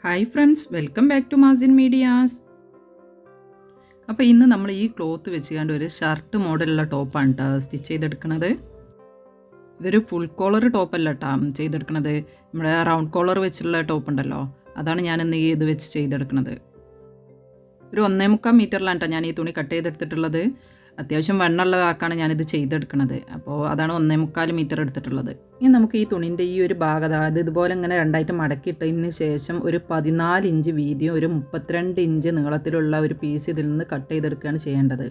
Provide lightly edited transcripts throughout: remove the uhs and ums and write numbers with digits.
Hi friends, welcome back to Mazin medias. അപ്പോൾ ഇന്ന് നമ്മൾ ഈ ക്ലോത്ത് വെച്ചുകൊണ്ട് ഒരു ഷർട്ട് മോഡലുള്ള ടോപ്പാണ് കേട്ടോ സ്റ്റിച്ച് ചെയ്തെടുക്കുന്നത്. ഇതൊരു ഫുൾ കോളർ ടോപ്പല്ല കേട്ടോ ചെയ്തെടുക്കുന്നത്. നമ്മുടെ റൗണ്ട് കോളർ വെച്ചുള്ള ടോപ്പ് ഉണ്ടല്ലോ, അതാണ് ഞാനിന്ന് ഈ ഇത് വെച്ച് ചെയ്തെടുക്കുന്നത്. ഒരു 1.25 മീറ്ററിലാണ് കേട്ടോ ഞാൻ ഈ തുണി കട്ട് ചെയ്തെടുത്തിട്ടുള്ളത്. അത്യാവശ്യം വണ്ണമുള്ള വാക്കാണ് ഞാനിത് ചെയ്തെടുക്കുന്നത്. അപ്പോൾ അതാണ് 1.25 മീറ്റർ എടുത്തിട്ടുള്ളത്. ഇനി നമുക്ക് ഈ തുണിൻ്റെ ഈ ഒരു ഭാഗം, അതായത് ഇതുപോലെ ഇങ്ങനെ രണ്ടായിട്ട് മടക്കിയിട്ടതിന് ശേഷം ഒരു 14 ഇഞ്ച് വീതിയും ഒരു 32 ഇഞ്ച് നീളത്തിലുള്ള ഒരു പീസ് ഇതിൽ നിന്ന് കട്ട് ചെയ്തെടുക്കുകയാണ് ചെയ്യേണ്ടത്.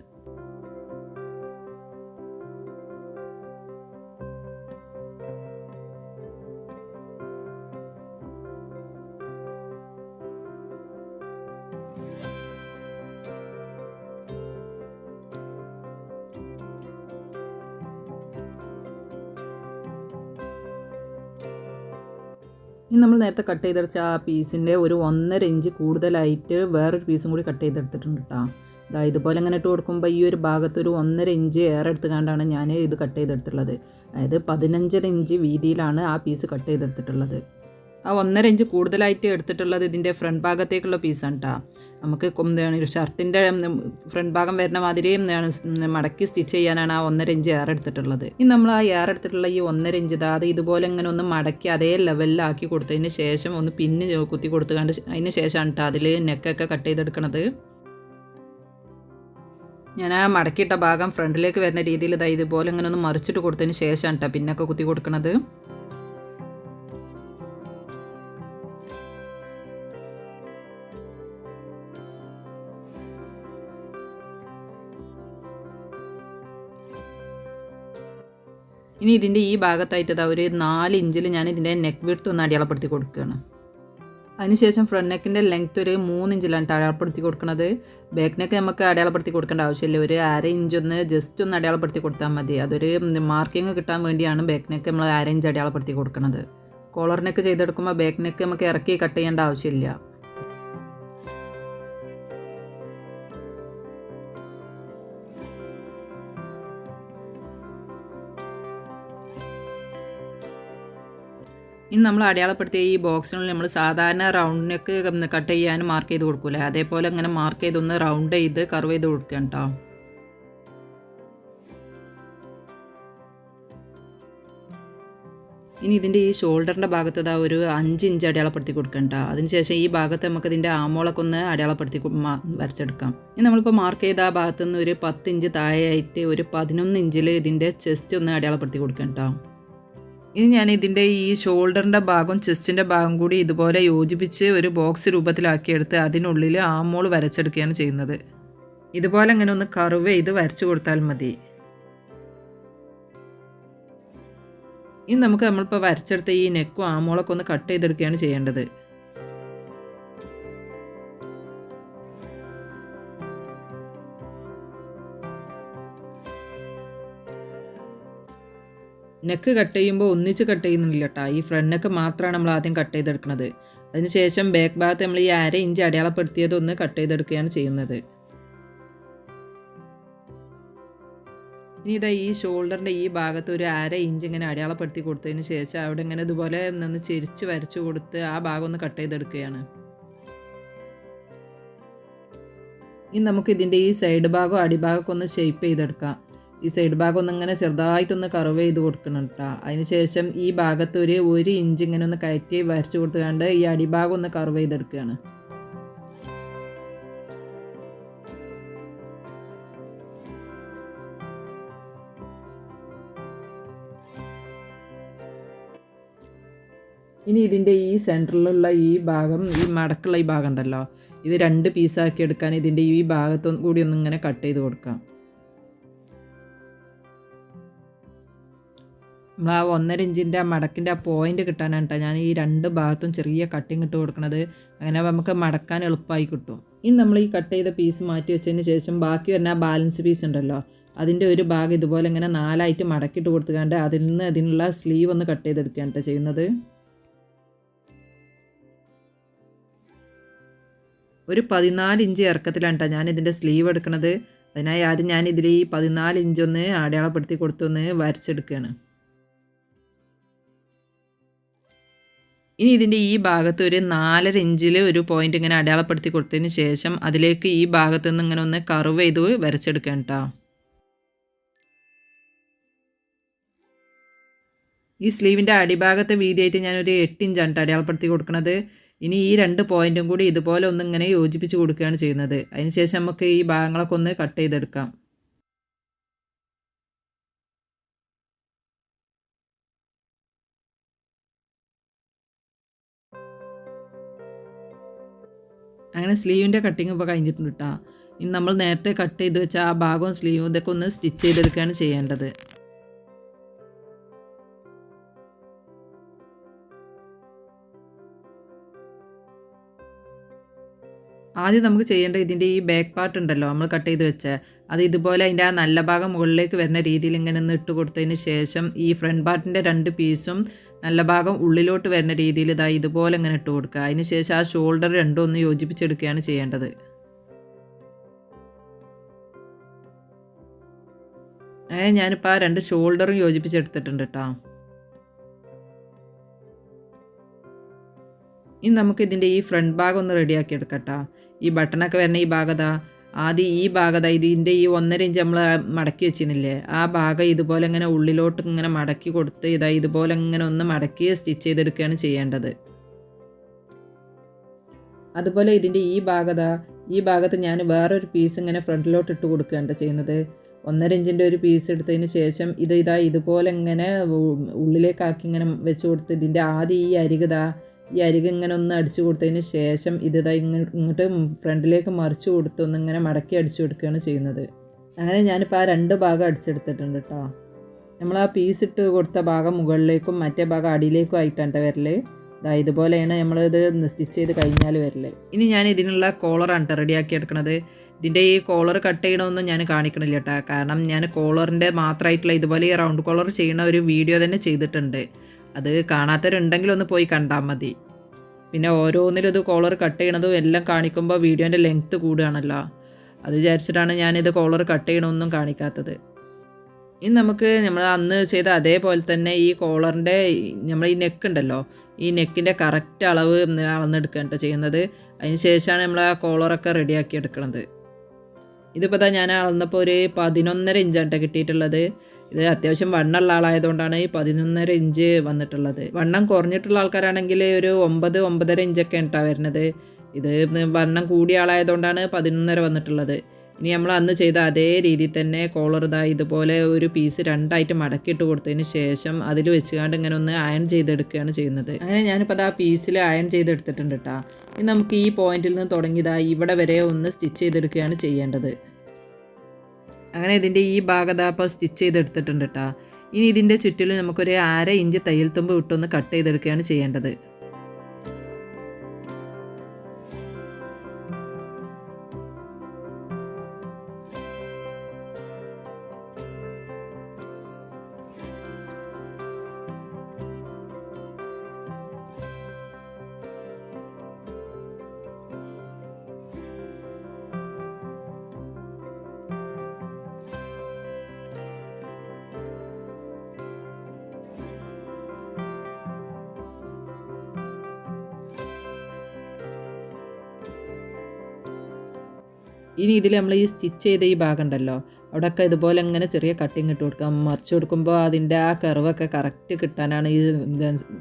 ഇനി നമ്മൾ നേരത്തെ കട്ട് ചെയ്തെടുത്ത ആ പീസിൻ്റെ ഒരു 1.5 ഇഞ്ച് കൂടുതലായിട്ട് വേറൊരു പീസും കൂടി കട്ട് ചെയ്തെടുത്തിട്ടുണ്ട് കേട്ടോ. അതായത് ഇതുപോലെ ഇങ്ങനെ ഇട്ട് കൊടുക്കുമ്പോൾ ഈ ഒരു ഭാഗത്ത് ഒരു 1.5 ഇഞ്ച് ഏറെ എടുത്തുകൊണ്ടാണ് ഞാൻ ഇത് കട്ട് ചെയ്തെടുത്തിട്ടുള്ളത്. അതായത് 15 ഇഞ്ച് വീതിയിലാണ് ആ പീസ് കട്ട് ചെയ്തെടുത്തിട്ടുള്ളത്. ആ 1.5 ഇഞ്ച് കൂടുതലായിട്ട് എടുത്തിട്ടുള്ളത് ഇതിൻ്റെ ഫ്രണ്ട് ഭാഗത്തേക്കുള്ള പീസാണ് കേട്ടോ. നമുക്ക് ഷർട്ടിൻ്റെ ഫ്രണ്ട് ഭാഗം വരുന്ന മാതിരി മടക്കി സ്റ്റിച്ച് ചെയ്യാനാണ് ആ 1.5 ഇഞ്ച് ഏറെ എടുത്തിട്ടുള്ളത്. ഇനി നമ്മൾ ആ ഏറെ എടുത്തിട്ടുള്ള ഈ 1.5 ഇഞ്ച് അത് ഇതുപോലെ ഇങ്ങനെ ഒന്ന് മടക്കി അതേ ലെവലിലാക്കി കൊടുത്തതിന് ശേഷം ഒന്ന് പിന്ന് കുത്തി കൊടുത്തുകൊണ്ട് അതിന് ശേഷമാണ് കേട്ടോ അതിൽ നെക്കൊക്കെ കട്ട് ചെയ്തെടുക്കണത്. ഞാൻ ആ മടക്കിയിട്ട ഭാഗം ഫ്രണ്ടിലേക്ക് വരുന്ന രീതിയിൽ ഇതുപോലെ ഇങ്ങനെ ഒന്ന് മറിച്ചിട്ട് കൊടുത്തതിന് ശേഷമാണ് കേട്ടോ പിന്നൊക്കെ കുത്തി കൊടുക്കണത്. ഇനി ഇതിൻ്റെ ഈ ഭാഗത്തായിട്ട് ഒരു 4 ഇഞ്ചിൽ ഞാൻ ഇതിൻ്റെ നെക്ക് വിഡ്ത്ത് ഒന്ന് അടയാളപ്പെടുത്തി കൊടുക്കുകയാണ്. അതിനുശേഷം ഫ്രണ്ട് നെക്കിൻ്റെ ലെങ്ത്ത് ഒരു 3 ഇഞ്ചിലാണ് അടയാളപ്പെടുത്തി കൊടുക്കുന്നത്. ബാക്ക് നെക്ക് നമുക്ക് അടയാളപ്പെടുത്തി കൊടുക്കേണ്ട ആവശ്യമില്ല. ഒരു 1/2 ഇഞ്ച് ഒന്ന് ജസ്റ്റ് ഒന്ന് അടയാളപ്പെടുത്തി കൊടുത്താൽ മതി. അതൊരു മാർക്കിങ് കിട്ടാൻ വേണ്ടിയാണ് ബാക്ക് നെക്ക് നമ്മൾ 1/2 ഇഞ്ച് അടയാളപ്പെടുത്തി കൊടുക്കുന്നത്. കോളർ നെക്ക് ചെയ്തെടുക്കുമ്പോൾ ബാക്ക് നെക്ക് നമുക്ക് ഇറക്കി കട്ട് ചെയ്യേണ്ട ആവശ്യമില്ല. ഇനി നമ്മൾ അടയാളപ്പെടുത്തിയ ഈ ബോക്സിനുള്ളിൽ നമ്മൾ സാധാരണ റൗണ്ട് നെക്ക് കട്ട് ചെയ്യാനും മാർക്ക് ചെയ്ത് കൊടുക്കൂലേ, അതേപോലെ അങ്ങനെ മാർക്ക് ചെയ്തൊന്ന് റൗണ്ട് ചെയ്ത് കർവ് ചെയ്ത് കൊടുക്കുകയാണ് കേട്ടോ. ഇനി ഇതിൻ്റെ ഈ ഷോൾഡറിൻ്റെ ഭാഗത്ത് ഒരു 5 ഇഞ്ച് അടയാളപ്പെടുത്തി കൊടുക്കണം കേട്ടോ. അതിനുശേഷം ഈ ഭാഗത്ത് നമുക്ക് ഇതിൻ്റെ ആമോളൊക്കെ ഒന്ന് അടയാളപ്പെടുത്തി വരച്ചെടുക്കാം. ഇനി നമ്മളിപ്പോൾ മാർക്ക് ചെയ്ത ആ ഭാഗത്ത് നിന്ന് ഒരു 10 ഇഞ്ച് താഴെയായിട്ട് ഒരു 11 ഇഞ്ചിൽ ഇതിൻ്റെ ചെസ്റ്റ് ഒന്ന് അടയാളപ്പെടുത്തി കൊടുക്കണം കേട്ടോ. ഇനി ഞാൻ ഇതിൻ്റെ ഈ ഷോൾഡറിൻ്റെ ഭാഗം ചെസ്റ്റിൻ്റെ ഭാഗം കൂടി ഇതുപോലെ യോജിപ്പിച്ച് ഒരു ബോക്സ് രൂപത്തിലാക്കിയെടുത്ത് അതിനുള്ളിൽ ആമോൾ വരച്ചെടുക്കുകയാണ് ചെയ്യുന്നത്. ഇതുപോലെ അങ്ങനെ ഒന്ന് കർവ് ചെയ്ത് വരച്ചു കൊടുത്താൽ മതി. ഇനി നമുക്ക് നമ്മളിപ്പോൾ വരച്ചെടുത്ത ഈ നെക്കും ആമോളൊക്കെ ഒന്ന് കട്ട് ചെയ്തെടുക്കുകയാണ് ചെയ്യേണ്ടത്. നെക്ക് കട്ട് ചെയ്യുമ്പോൾ ഒന്നിച്ച് കട്ട് ചെയ്യുന്നില്ല കേട്ടോ. ഈ ഫ്രണ്ട് നെക്ക് മാത്രമാണ് നമ്മൾ ആദ്യം കട്ട് ചെയ്തെടുക്കുന്നത്. അതിനുശേഷം ബാക്ക് ഭാഗത്ത് നമ്മൾ ഈ 1/2 ഇഞ്ച് അടയാളപ്പെടുത്തിയതൊന്ന് കട്ട് ചെയ്തെടുക്കുകയാണ് ചെയ്യുന്നത്. ഇനി ഈ ഷോൾഡറിൻ്റെ ഈ ഭാഗത്ത് ഒരു 1/2 ഇഞ്ച് ഇങ്ങനെ അടയാളപ്പെടുത്തി കൊടുത്തതിന് ശേഷം അവിടെ ഇങ്ങനെ ഇതുപോലെ നിന്ന് ചെരിച്ച് വരച്ചു കൊടുത്ത് ആ ഭാഗം ഒന്ന് കട്ട് ചെയ്തെടുക്കുകയാണ്. ഇനി നമുക്ക് ഇതിൻ്റെ ഈ സൈഡ് ഭാഗം അടിഭാഗമൊക്കെ ഒന്ന് ഷേപ്പ് ചെയ്തെടുക്കാം. ഈ സൈഡ് ഭാഗം ഒന്നിങ്ങനെ ചെറുതായിട്ടൊന്ന് കർവ് ചെയ്ത് കൊടുക്കണം കേട്ടോ. അതിനുശേഷം ഈ ഭാഗത്ത് ഒരു 1 ഇഞ്ച് ഇങ്ങനെ ഒന്ന് കയറ്റി വരച്ചു കൊടുത്തുകൊണ്ട് ഈ അടിഭാഗം ഒന്ന് കർവ് ചെയ്തെടുക്കുകയാണ്. ഇനി ഇതിൻ്റെ ഈ സെൻറ്ററിലുള്ള ഈ ഭാഗം, ഈ മടക്കുള്ള ഈ ഭാഗം ഉണ്ടല്ലോ, ഇത് 2 പീസാക്കി എടുക്കാൻ ഇതിൻ്റെ ഈ ഭാഗത്തു കൂടി ഒന്നിങ്ങനെ കട്ട് ചെയ്ത് കൊടുക്കാം. നമ്മൾ ആ 1.5 ഇഞ്ചിൻ്റെ ആ മടക്കിൻ്റെ ആ പോയിൻ്റ് കിട്ടാനാണ് കേട്ടോ ഞാൻ ഈ 2 ഭാഗത്തും ചെറിയ കട്ടിങ് ഇട്ട് കൊടുക്കുന്നത്. അങ്ങനെ നമുക്ക് മടക്കാൻ എളുപ്പമായി കിട്ടും. ഇനി നമ്മൾ ഈ കട്ട് ചെയ്ത പീസ് മാറ്റി വെച്ചതിന് ശേഷം ബാക്കി വരുന്ന ആ ബാലൻസ് പീസ് ഉണ്ടല്ലോ, അതിൻ്റെ ഒരു ഭാഗം ഇതുപോലെ ഇങ്ങനെ 4ആയിട്ട് മടക്കിയിട്ട് കൊടുത്തുകൊണ്ട് അതിൽ നിന്ന് അതിനുള്ള സ്ലീവ് ഒന്ന് കട്ട് ചെയ്തെടുക്കുകയാണ് കേട്ടോ ചെയ്യുന്നത്. ഒരു 14 ഇഞ്ച് ഇറക്കത്തിലാണ് കേട്ടോ ഞാൻ ഇതിൻ്റെ സ്ലീവ് എടുക്കുന്നത്. അതിനായി ആദ്യം ഞാൻ ഇതിൽ ഈ 14 ഇഞ്ചൊന്ന് അടയാളപ്പെടുത്തി കൊടുത്തൊന്ന് വരച്ചെടുക്കുകയാണ്. ഇനി ഇതിൻ്റെ ഈ ഭാഗത്ത് ഒരു 4.5 ഇഞ്ചിൽ ഒരു പോയിന്റ് ഇങ്ങനെ അടയാളപ്പെടുത്തി കൊടുത്തതിന് ശേഷം അതിലേക്ക് ഈ ഭാഗത്ത് നിന്ന് ഇങ്ങനെ ഒന്ന് കർവ് ചെയ്ത് വരച്ചെടുക്കാം കേട്ടോ. ഈ സ്ലീവിൻ്റെ അടിഭാഗത്തെ വീതിയായിട്ട് ഞാനൊരു 8 ഇഞ്ചാണ് അടയാളപ്പെടുത്തി കൊടുക്കുന്നത്. ഇനി ഈ 2 പോയിന്റും കൂടി ഇതുപോലെ ഒന്ന് ഇങ്ങനെ യോജിപ്പിച്ച് കൊടുക്കുകയാണ് ചെയ്യുന്നത്. അതിനുശേഷം നമുക്ക് ഈ ഭാഗങ്ങളൊക്കെ ഒന്ന് കട്ട് ചെയ്തെടുക്കാം. അങ്ങനെ സ്ലീവിൻ്റെ കട്ടിങ് ഇപ്പോൾ കഴിഞ്ഞിട്ടുണ്ട് കേട്ടോ. ഇനി നമ്മൾ നേരത്തെ കട്ട് ചെയ്ത് വെച്ച ആ ഭാഗവും സ്ലീവും ഇതൊക്കെ ഒന്ന് സ്റ്റിച്ച് ചെയ്തെടുക്കുകയാണ് ചെയ്യേണ്ടത്. ആദ്യം നമുക്ക് ചെയ്യേണ്ടത് ഇതിൻ്റെ ഈ ബാക്ക് പാർട്ട് ഉണ്ടല്ലോ നമ്മൾ കട്ട് ചെയ്ത് വെച്ച് അത് ഇതുപോലെ അതിൻ്റെ ആ നല്ല ഭാഗം മുകളിലേക്ക് വരുന്ന രീതിയിൽ ഇങ്ങനെ ഒന്ന് ഇട്ട് കൊടുത്തതിന് ശേഷം ഈ ഫ്രണ്ട് പാർട്ടിൻ്റെ 2 പീസും നല്ല ഭാഗം ഉള്ളിലോട്ട് വരുന്ന രീതിയിൽ ഇതാ ഇതുപോലെ ഇങ്ങനെ ഇട്ട് കൊടുക്കുക. അതിന് ശേഷം ആ ഷോൾഡർ രണ്ടും ഒന്ന് യോജിപ്പിച്ചെടുക്കുകയാണ് ചെയ്യേണ്ടത്. അങ്ങനെ ഞാനിപ്പോൾ ആ 2 ഷോൾഡറും യോജിപ്പിച്ചെടുത്തിട്ടുണ്ട് കേട്ടോ. ഇനി നമുക്ക് ഇതിൻ്റെ ഈ ഫ്രണ്ട് ഭാഗം ഒന്ന് റെഡിയാക്കി എടുക്കട്ടോ. ഈ ബട്ടണൊക്കെ വരുന്ന ഈ ഭാഗത ആദ്യം ഈ ഭാഗത ഇതിൻ്റെ ഈ 1.5 ഇഞ്ച് നമ്മൾ മടക്കി വെച്ചിരുന്നില്ലേ, ആ ഭാഗം ഇതുപോലെ ഇങ്ങനെ ഉള്ളിലോട്ട് ഇങ്ങനെ മടക്കി കൊടുത്ത് ഇതുപോലെ ഇങ്ങനെ ഒന്ന് മടക്കി സ്റ്റിച്ച് ചെയ്തെടുക്കുകയാണ് ചെയ്യേണ്ടത്. അതുപോലെ ഇതിൻ്റെ ഈ ഭാഗത്ത് ഞാൻ വേറൊരു പീസ് ഇങ്ങനെ ഫ്രണ്ടിലോട്ട് ഇട്ട് കൊടുക്കുകയാണ് ചെയ്യുന്നത്. 1.5 ഇഞ്ചിൻ്റെ ഒരു പീസ് എടുത്തതിന് ശേഷം ഇതുപോലെ ഇങ്ങനെ ഉള്ളിലേക്കാക്കി ഇങ്ങനെ വെച്ച് കൊടുത്ത് ഇതിൻ്റെ ആദ്യം ഈ അരിക് ഇങ്ങനെ ഒന്ന് അടിച്ചു കൊടുത്തതിന് ശേഷം ഇങ്ങോട്ട് ഫ്രണ്ടിലേക്ക് മറിച്ച് കൊടുത്ത് ഒന്നിങ്ങനെ മടക്കി അടിച്ചു കൊടുക്കുകയാണ് ചെയ്യുന്നത്. അങ്ങനെ ഞാനിപ്പോൾ ആ 2 ഭാഗം അടിച്ചെടുത്തിട്ടുണ്ട് കേട്ടോ. നമ്മൾ ആ പീസ് ഇട്ട് കൊടുത്ത ഭാഗം മുകളിലേക്കും മറ്റേ ഭാഗം അടിയിലേക്കും ആയിട്ടാണ് വരൽ. ഇതുപോലെയാണ് നമ്മളിത് സ്റ്റിച്ച് ചെയ്ത് കഴിഞ്ഞാൽ വരൽ. ഇനി ഞാൻ ഇതിനുള്ള കോളറാണ് റെഡിയാക്കി എടുക്കുന്നത്. ഇതിൻ്റെ ഈ കോളർ കട്ട് ചെയ്യണമെന്നും ഞാൻ കാണിക്കണില്ല കേട്ടോ. കാരണം ഞാൻ കോളറിൻ്റെ മാത്രമായിട്ടുള്ള ഇതുപോലെ ഈ റൗണ്ട് കോളർ ചെയ്യുന്ന ഒരു വീഡിയോ തന്നെ ചെയ്തിട്ടുണ്ട്. അത് കാണാത്തവരുണ്ടെങ്കിൽ ഒന്ന് പോയി കണ്ടാൽ മതി. പിന്നെ ഓരോന്നിലും ഇത് കോളർ കട്ട് ചെയ്യണതും എല്ലാം കാണിക്കുമ്പോൾ വീഡിയോൻ്റെ ലെങ്ത്ത് കൂടുകയാണല്ലോ. അത് വിചാരിച്ചിട്ടാണ് ഞാനിത് കോളർ കട്ട് ചെയ്യണമെന്നും കാണിക്കാത്തത്. ഇനി നമ്മൾ അന്ന് ചെയ്ത അതേപോലെ തന്നെ ഈ കോളറിൻ്റെ നമ്മൾ ഈ നെക്ക് ഉണ്ടല്ലോ, ഈ നെക്കിൻ്റെ കറക്റ്റ് അളവ് അളന്നെടുക്കുകയാണ് ചെയ്യുന്നത്. അതിന് ശേഷമാണ് നമ്മൾ ആ കോളറൊക്കെ റെഡിയാക്കി എടുക്കുന്നത്. ഇതിപ്പോൾ ഞാൻ അളന്നപ്പോൾ ഒരു 11.5 ഇഞ്ചാണ് കിട്ടിയിട്ടുള്ളത്. ഇത് അത്യാവശ്യം വണ്ണമുള്ള ആളായതുകൊണ്ടാണ് ഈ 11.5 ഇഞ്ച് വന്നിട്ടുള്ളത്. വണ്ണം കുറഞ്ഞിട്ടുള്ള ആൾക്കാരാണെങ്കിൽ ഒരു 9-9.5 ഇഞ്ചൊക്കെ ഉണ്ടാണ് വരുന്നത്. ഇത് വണ്ണം കൂടിയ ആളായതുകൊണ്ടാണ് 11.5 വന്നിട്ടുള്ളത്. ഇനി നമ്മൾ അന്ന് ചെയ്ത അതേ രീതിയിൽ തന്നെ കോളർ ഇതുപോലെ ഒരു പീസ് 2ആയിട്ട് മടക്കിയിട്ട് കൊടുത്തതിന് ശേഷം അതിൽ വെച്ചുകൊണ്ട് ഇങ്ങനെ ഒന്ന് അയൺ ചെയ്തെടുക്കുകയാണ് ചെയ്യുന്നത്. അങ്ങനെ ഞാനിപ്പോൾ ആ പീസിൽ അയൺ ചെയ്തെടുത്തിട്ടുണ്ട് കേട്ടോ. ഇനി നമുക്ക് ഈ പോയിന്റിൽ നിന്ന് തുടങ്ങി ഇവിടെ വരെ ഒന്ന് സ്റ്റിച്ച് ചെയ്തെടുക്കുകയാണ് ചെയ്യേണ്ടത്. അങ്ങനെ ഇതിൻ്റെ ഈ ഭാഗം അപ്പോൾ സ്റ്റിച്ച് ചെയ്തെടുത്തിട്ടുണ്ട് കേട്ടോ. ഇനി ഇതിൻ്റെ ചുറ്റിലും നമുക്കൊരു 1/2 ഇഞ്ച് തയ്യൽ തുമ്പ് വിട്ടൊന്ന് കട്ട് ചെയ്തെടുക്കുകയാണ് ചെയ്യേണ്ടത്. ഇനി ഇതിൽ നമ്മൾ ഈ സ്റ്റിച്ച് ചെയ്ത ഈ ഭാഗം ഉണ്ടല്ലോ, അവിടെയൊക്കെ ഇതുപോലെ ഇങ്ങനെ ചെറിയ കട്ടിങ് ഇട്ട് കൊടുക്കാം. മറിച്ച് കൊടുക്കുമ്പോൾ അതിൻ്റെ ആ കർവൊക്കെ കറക്റ്റ് കിട്ടാനാണ് ഈ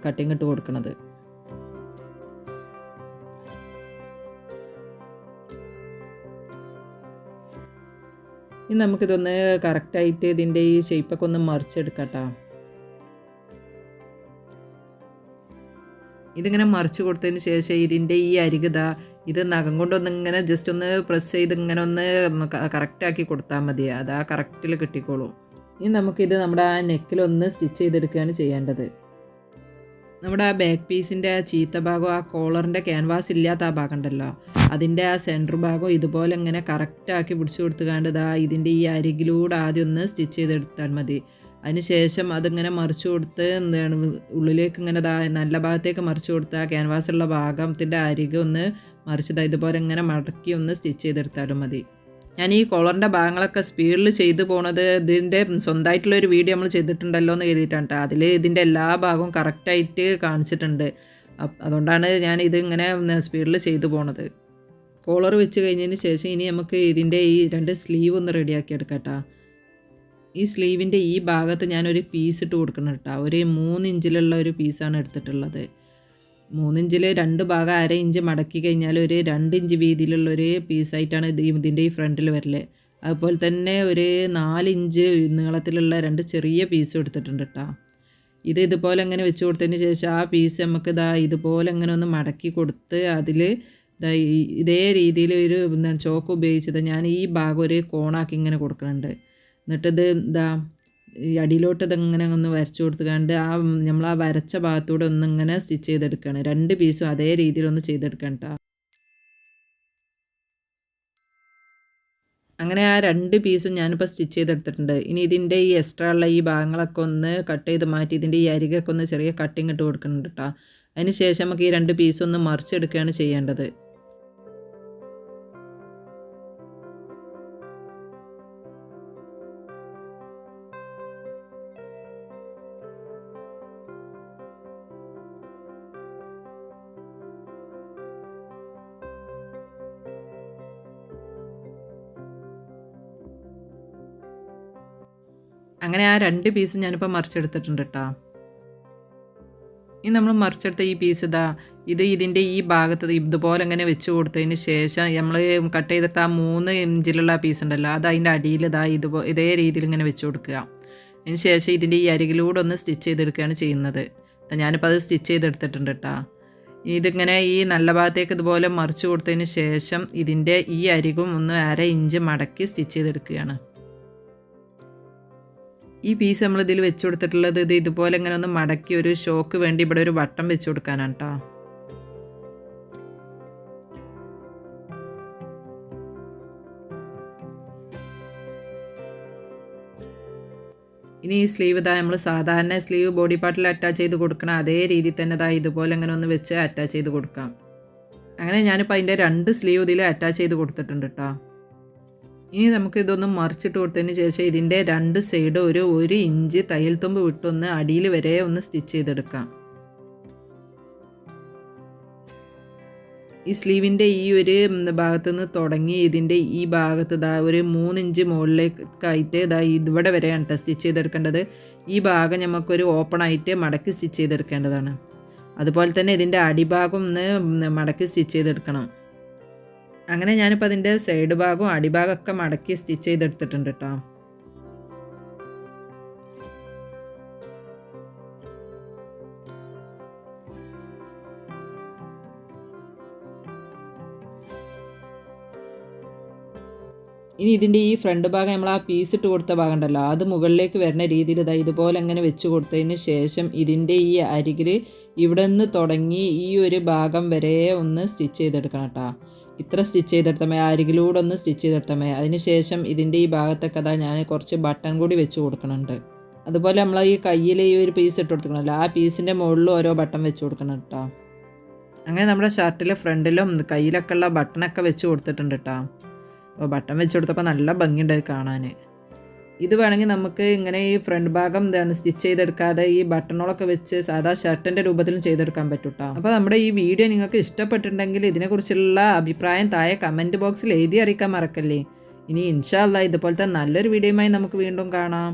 കട്ടിങ് ഇട്ട് കൊടുക്കുന്നത്. ഇനി നമുക്കിതൊന്ന് കറക്റ്റായിട്ട് ഇതിൻ്റെ ഈ ഷേപ്പൊക്കെ ഒന്ന് മറിച്ചെടുക്കാം കേട്ടോ. ഇതിങ്ങനെ മറിച്ച് കൊടുത്തതിന് ശേഷം ഇതിൻ്റെ ഈ ഇത് നഖം കൊണ്ടൊന്നിങ്ങനെ ജസ്റ്റ് ഒന്ന് പ്രസ് ചെയ്ത് ഇങ്ങനെ ഒന്ന് കറക്റ്റാക്കി കൊടുത്താൽ മതി. അത് ആ കറക്റ്റിൽ കിട്ടിക്കോളും. ഇനി നമുക്കിത് നമ്മുടെ ആ നെക്കിലൊന്ന് സ്റ്റിച്ച് ചെയ്തെടുക്കുകയാണ് ചെയ്യേണ്ടത്. നമ്മുടെ ആ ബാക്ക് പീസിൻ്റെ ആ ചീത്ത ഭാഗം, ആ കോളറിൻ്റെ ക്യാൻവാസ് ഇല്ലാത്ത ആ ഭാഗം ഉണ്ടല്ലോ, അതിൻ്റെ ആ സെൻറ്റർ ഭാഗം ഇതുപോലെ ഇങ്ങനെ കറക്റ്റാക്കി പിടിച്ചു കൊടുത്തുകൊണ്ട് ഇതിൻ്റെ ഈ അരികിലൂടെ ആദ്യം ഒന്ന് സ്റ്റിച്ച് ചെയ്തെടുത്താൽ മതി. അതിന് ശേഷം അതിങ്ങനെ മറിച്ച് കൊടുത്ത് ഉള്ളിലേക്ക് ഇങ്ങനെ നല്ല ഭാഗത്തേക്ക് മറിച്ച് കൊടുത്ത് ആ ക്യാൻവാസുള്ള ഭാഗത്തിൻ്റെ അരികെ ഒന്ന് മറിച്ച് ഇതുപോലെ ഇങ്ങനെ മടക്കി ഒന്ന് സ്റ്റിച്ച് ചെയ്തെടുത്താലും മതി. ഞാൻ ഈ കോളറിൻ്റെ ഭാഗങ്ങളൊക്കെ സ്പീഡിൽ ചെയ്തു പോണത് ഇതിൻ്റെ സ്വന്തമായിട്ടുള്ളൊരു വീഡിയോ നമ്മൾ ചെയ്തിട്ടുണ്ടല്ലോ എന്ന് കരുതിയിട്ടാണ്. അതിൽ ഇതിൻ്റെ എല്ലാ ഭാഗവും കറക്റ്റായിട്ട് കാണിച്ചിട്ടുണ്ട്. അതുകൊണ്ടാണ് ഞാൻ ഇതിങ്ങനെ സ്പീഡിൽ ചെയ്തു പോണത്. കോളർ വെച്ച് കഴിഞ്ഞതിന് ശേഷം ഇനി നമുക്ക് ഇതിൻ്റെ ഈ 2 സ്ലീവ് ഒന്ന് റെഡിയാക്കി എടുക്കാം കേട്ടോ. ഈ സ്ലീവിൻ്റെ ഈ ഭാഗത്ത് ഞാനൊരു പീസ് ഇട്ട് കൊടുക്കണം കേട്ടോ. ഒരു 3 ഇഞ്ചിലുള്ള ഒരു പീസാണ് എടുത്തിട്ടുള്ളത്. 3 ഇഞ്ചിൽ 2 ഭാഗം 1/2 ഇഞ്ച് മടക്കി കഴിഞ്ഞാൽ ഒരു 2 ഇഞ്ച് വീതിയിലുള്ളൊരു പീസായിട്ടാണ് ഇതിൻ്റെ ഈ ഫ്രണ്ടിൽ വരല്. അതുപോലെ തന്നെ ഒരു 4 ഇഞ്ച് നീളത്തിലുള്ള 2 ചെറിയ പീസും എടുത്തിട്ടുണ്ട് കേട്ടോ. ഇതുപോലെ ഇങ്ങനെ വെച്ച് കൊടുത്തതിന് ശേഷം ആ പീസ് നമുക്ക് ഇതുപോലെ ഇങ്ങനെ ഒന്ന് മടക്കി കൊടുത്ത് അതിൽ ഇതേ രീതിയിൽ ഒരു ചോക്ക് ഉപയോഗിച്ചത് ഞാൻ ഈ ഭാഗം ഒരു കോണാക്കി ഇങ്ങനെ കൊടുക്കുന്നുണ്ട്. എന്നിട്ടിത് ഈ അടിയിലോട്ട് ഇതെങ്ങനെ ഒന്ന് വരച്ചു കൊടുത്തുകൊണ്ട് നമ്മൾ ആ വരച്ച ഭാഗത്തൂടെ ഒന്നിങ്ങനെ സ്റ്റിച്ച് ചെയ്തെടുക്കുകയാണ്. 2 പീസും അതേ രീതിയിലൊന്ന് ചെയ്തെടുക്കണം കേട്ടോ. അങ്ങനെ ആ 2 പീസും ഞാനിപ്പോൾ സ്റ്റിച്ച് ചെയ്തെടുത്തിട്ടുണ്ട്. ഇനി ഇതിൻ്റെ ഈ എക്സ്ട്രാ ഉള്ള ഈ ഭാഗങ്ങളൊക്കെ ഒന്ന് കട്ട് ചെയ്ത് മാറ്റി ഇതിൻ്റെ ഈ അരികൊക്കെ ഒന്ന് ചെറിയ കട്ടിങ് ഇട്ട് കൊടുക്കുന്നുണ്ട് കേട്ടോ. അതിന് ശേഷം നമുക്ക് ഈ 2 പീസും ഒന്ന് മറിച്ചെടുക്കുകയാണ് ചെയ്യേണ്ടത്. അങ്ങനെ ആ 2 പീസും ഞാനിപ്പോൾ മറിച്ചെടുത്തിട്ടുണ്ട് കേട്ടോ. ഇനി നമ്മൾ മറിച്ചെടുത്ത ഈ പീസ് ഇതിൻ്റെ ഈ ഭാഗത്ത് ഇതുപോലെ ഇങ്ങനെ വെച്ച് കൊടുത്തതിന് ശേഷം നമ്മൾ കട്ട് ചെയ്തിട്ട് ആ 3 ഇഞ്ചിലുള്ള പീസ് ഉണ്ടല്ലോ അത് അതിൻ്റെ അടിയിൽ ഇതേ രീതിയിൽ ഇങ്ങനെ വെച്ച് കൊടുക്കുക. അതിന് ശേഷം ഇതിൻ്റെ ഈ അരികിലൂടെ ഒന്ന് സ്റ്റിച്ച് ചെയ്തെടുക്കുകയാണ് ചെയ്യുന്നത്. ഞാനിപ്പോൾ അത് സ്റ്റിച്ച് ചെയ്തെടുത്തിട്ടുണ്ട് കേട്ടോ. ഇതിങ്ങനെ ഈ നല്ല ഭാഗത്തേക്ക് ഇതുപോലെ മറിച്ച് കൊടുത്തതിന് ശേഷം ഇതിൻ്റെ ഈ അരികും ഒന്ന് 1/2 ഇഞ്ച് മടക്കി സ്റ്റിച്ച് ചെയ്തെടുക്കുകയാണ്. ഈ പീസ് നമ്മൾ ഇതിൽ വെച്ച് കൊടുത്തിട്ടുള്ളത് ഇതുപോലെ ഇങ്ങനെ ഒന്ന് മടക്കി ഒരു ഷോക്ക് വേണ്ടി ഇവിടെ ഒരു വട്ടം വെച്ച് കൊടുക്കാനാണ് കേട്ടോ. ഇനി ഈ സ്ലീവ് നമ്മൾ സാധാരണ സ്ലീവ് ബോഡി പാർട്ടിൽ അറ്റാച്ച് ചെയ്ത് കൊടുക്കണം അതേ രീതിയിൽ തന്നെ ഇതുപോലെ ഇങ്ങനെ ഒന്ന് വെച്ച് അറ്റാച്ച് ചെയ്ത് കൊടുക്കാം. അങ്ങനെ ഞാനിപ്പോൾ അതിൻ്റെ 2 സ്ലീവ് ഇതിൽ അറ്റാച്ച് ചെയ്ത് കൊടുത്തിട്ടുണ്ട് കേട്ടോ. ഇനി നമുക്ക് ഇതൊന്ന് മറിച്ചിട്ട് കൊടുത്തതിന് ശേഷം ഇതിൻ്റെ 2 സൈഡ് ഒരു 1 ഇഞ്ച് തയ്യൽ തുമ്പ് വിട്ടൊന്ന് അടിയിൽ വരെ ഒന്ന് സ്റ്റിച്ച് ചെയ്തെടുക്കാം. ഈ സ്ലീവിൻ്റെ ഈ ഒരു ഭാഗത്ത് നിന്ന് തുടങ്ങി ഇതിൻ്റെ ഈ ഭാഗത്ത് ഒരു 3 ഇഞ്ച് മുകളിലേക്കായിട്ട് ഇവിടെ വരെയാണ് കേട്ടോ സ്റ്റിച്ച് ചെയ്തെടുക്കേണ്ടത്. ഈ ഭാഗം നമുക്കൊരു ഓപ്പൺ ആയിട്ട് മടക്കി സ്റ്റിച്ച് ചെയ്തെടുക്കേണ്ടതാണ്. അതുപോലെ തന്നെ ഇതിൻ്റെ അടിഭാഗം ഒന്ന് മടക്കി സ്റ്റിച്ച് ചെയ്തെടുക്കണം. അങ്ങനെ ഞാനിപ്പോൾ അതിൻ്റെ സൈഡ് ഭാഗവും അടിഭാഗമൊക്കെ മടക്കി സ്റ്റിച്ച് ചെയ്തെടുത്തിട്ടുണ്ട് കേട്ടോ. ഇനി ഇതിൻ്റെ ഈ ഫ്രണ്ട് ഭാഗം നമ്മൾ ആ പീസ് ഇട്ട് കൊടുത്ത ഭാഗം ഉണ്ടല്ലോ അത് മുകളിലേക്ക് വരുന്ന രീതിയിൽ ഇതുപോലെ അങ്ങനെ വെച്ച് കൊടുത്തതിന് ശേഷം ഇതിൻ്റെ ഈ അരികിൽ ഇവിടെ നിന്ന് തുടങ്ങി ഈ ഒരു ഭാഗം വരെ ഒന്ന് സ്റ്റിച്ച് ചെയ്തെടുക്കണം കേട്ടോ. ഇത്ര സ്റ്റിച്ച് ചെയ്തെടുത്തമേ അരികിലൂടെ ഒന്ന് സ്റ്റിച്ച് ചെയ്തെടുത്തമേ. അതിന് ശേഷം ഇതിൻ്റെ ഈ ഭാഗത്തൊക്കെ ഞാൻ കുറച്ച് ബട്ടൺ കൂടി വെച്ച് കൊടുക്കുന്നുണ്ട്. അതുപോലെ നമ്മൾ ഈ കയ്യിൽ ഈ ഒരു പീസ് ഇട്ട് കൊടുക്കണമല്ലോ ആ പീസിൻ്റെ മുകളിലും ഓരോ ബട്ടൺ വെച്ച് കൊടുക്കണം കേട്ടോ. അങ്ങനെ നമ്മുടെ ഷർട്ടിലെ ഫ്രണ്ടിലും കയ്യിലൊക്കെ ഉള്ള ബട്ടണൊക്കെ വെച്ച് കൊടുത്തിട്ടുണ്ട് കേട്ടോ. അപ്പോൾ ബട്ടൺ വെച്ച് കൊടുത്തപ്പോൾ നല്ല ഭംഗിയുണ്ട് കാണാൻ. ഇത് വേണമെങ്കിൽ നമുക്ക് ഇങ്ങനെ ഈ ഫ്രണ്ട് ഭാഗം സ്റ്റിച്ച് ചെയ്തെടുക്കാതെ ഈ ബട്ടണുകളൊക്കെ വെച്ച് സാധാ ഷർട്ടിൻ്റെ രൂപത്തിലും ചെയ്തെടുക്കാൻ പറ്റും കേട്ടോ. അപ്പോൾ നമ്മുടെ ഈ വീഡിയോ നിങ്ങൾക്ക് ഇഷ്ടപ്പെട്ടിട്ടുണ്ടെങ്കിൽ ഇതിനെക്കുറിച്ചുള്ള അഭിപ്രായം താഴെ കമൻറ്റ് ബോക്സിൽ എഴുതി അറിയിക്കാൻ മറക്കല്ലേ. ഇനി ഇൻഷാ അല്ലാഹ് ഇതുപോലത്തെ നല്ലൊരു വീഡിയോയുമായി നമുക്ക് വീണ്ടും കാണാം.